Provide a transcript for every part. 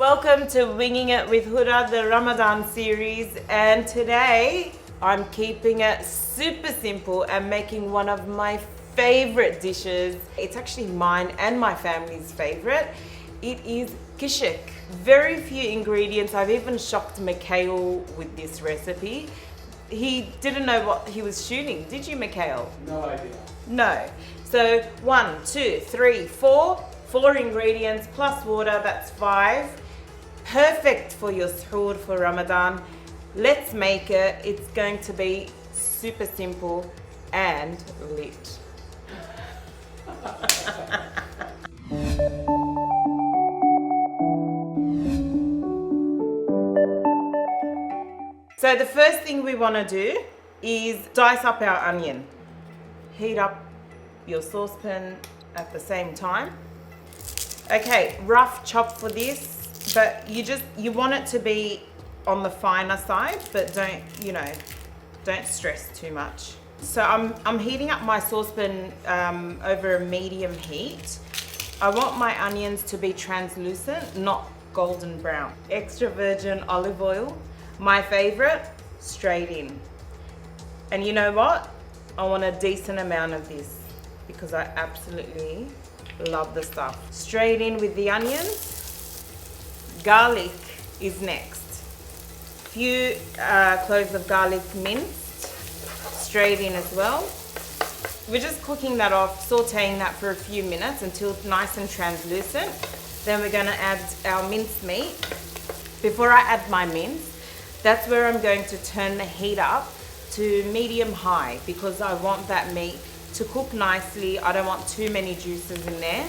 Welcome to Winging It with Hoda, the Ramadan series, and today I'm keeping it super simple and making one of my favorite dishes. It's actually mine and my family's favorite. It is Kishik. Very few ingredients. I've even shocked Mikhail with this recipe. He didn't know what he was shooting. Did you, Mikhail? No idea. No. So 1, 2, 3, 4. 4 ingredients plus water, that's 5. Perfect for your suhoor for Ramadan. Let's make it. It's going to be super simple and lit. So the first thing we want to do is dice up our onion. Heat up your saucepan at the same time. Okay, rough chop for this, but you want it to be on the finer side, but don't stress too much. So I'm heating up my saucepan over a medium heat. I want my onions to be translucent, not golden brown. Extra virgin olive oil, my favorite, straight in. And you know what? I want a decent amount of this because I absolutely love the stuff. Straight in with the onions. Garlic is next. Few cloves of garlic minced, straight in as well. We're just cooking that off, sauteing that for a few minutes until it's nice and translucent. Then we're gonna add our minced meat. Before I add my mince, that's where I'm going to turn the heat up to medium high because I want that meat to cook nicely. I don't want too many juices in there.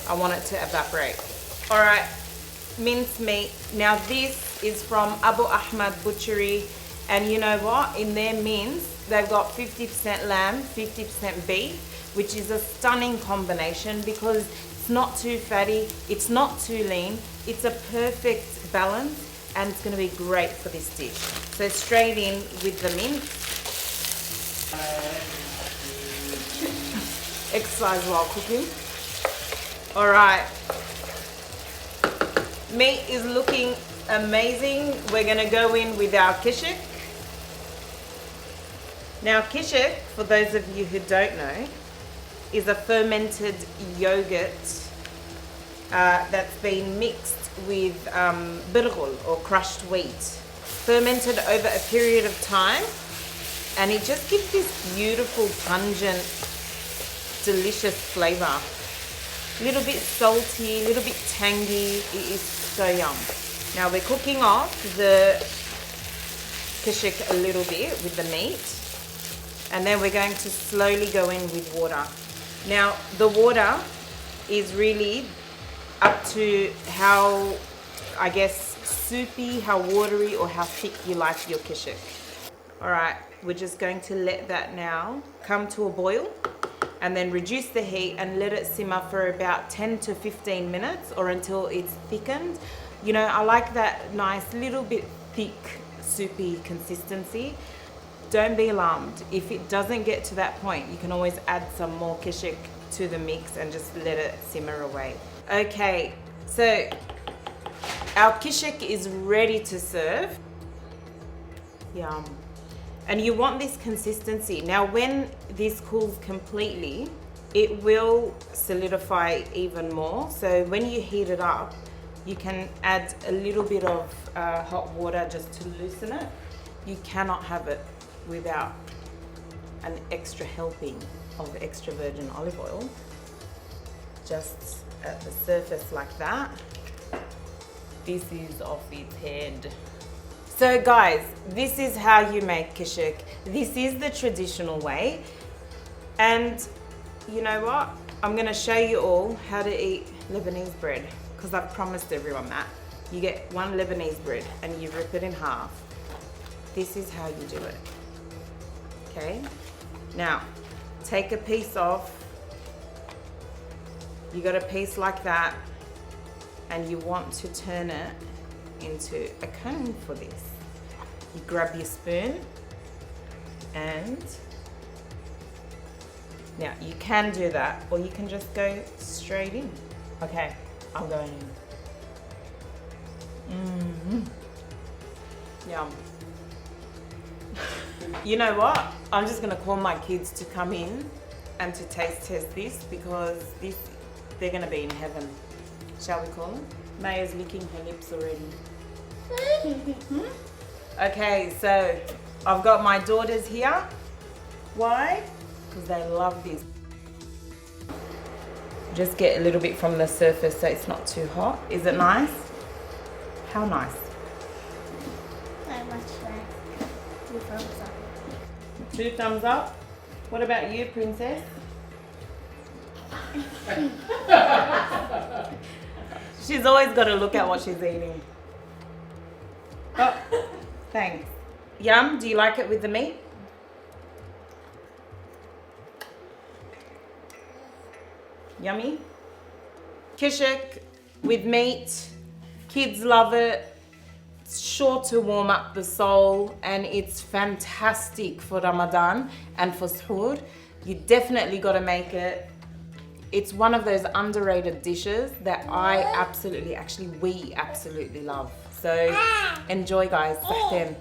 I want it to evaporate. All right, minced meat. Now this is from Abu Ahmad Butchery, and you know what? In their mince, they've got 50% lamb, 50% beef, which is a stunning combination because it's not too fatty, it's not too lean, it's a perfect balance, and it's gonna be great for this dish. So straight in with the mince. Exercise while cooking. All right, meat is looking amazing. We're gonna go in with our kishik. Now kishik, for those of you who don't know, is a fermented yogurt that's been mixed with birghul or crushed wheat. Fermented over a period of time, and it just gives this beautiful, pungent, delicious flavor. A little bit salty, a little bit tangy. It is so yum. Now we're cooking off the kishik a little bit with the meat, and then we're going to slowly go in with water. Now the water is really up to how, I guess, soupy, how watery, or how thick you like your kishik. All right, we're just going to let that now come to a boil, and then reduce the heat and let it simmer for about 10 to 15 minutes or until it's thickened. You know, I like that nice little bit thick, soupy consistency. Don't be alarmed. If it doesn't get to that point, you can always add some more kishik to the mix and just let it simmer away. Okay, so our kishik is ready to serve. Yum. And you want this consistency. Now when this cools completely, it will solidify even more. So when you heat it up, you can add a little bit of hot water just to loosen it. You cannot have it without an extra helping of extra virgin olive oil. Just at the surface like that. This is off its head. So guys, this is how you make kishik. This is the traditional way. And you know what? I'm gonna show you all how to eat Lebanese bread, because I've promised everyone that. You get one Lebanese bread and you rip it in half. This is how you do it. Okay? Now, take a piece off. You got a piece like that, and you want to turn it into a cone for this. You grab your spoon, and now you can do that, or you can just go straight in. Okay, I'm going in. Yum. You know what? I'm just gonna call my kids to come in and to taste test this because they're gonna be in heaven. Shall we call them? Maya's licking her lips already. Okay, so I've got my daughters here. Why? Because they love this. Just get a little bit from the surface so it's not too hot. Is it nice? How nice? Very much nice. 2 thumbs up. 2 thumbs up. What about you, princess? She's always got to look at what she's eating. Oh, thanks. Yum, do you like it with the meat? Yummy? Kishik with meat. Kids love it. It's sure to warm up the soul and it's fantastic for Ramadan and for Sahour. You definitely got to make it. It's one of those underrated dishes that we absolutely love. So enjoy guys. Sahten.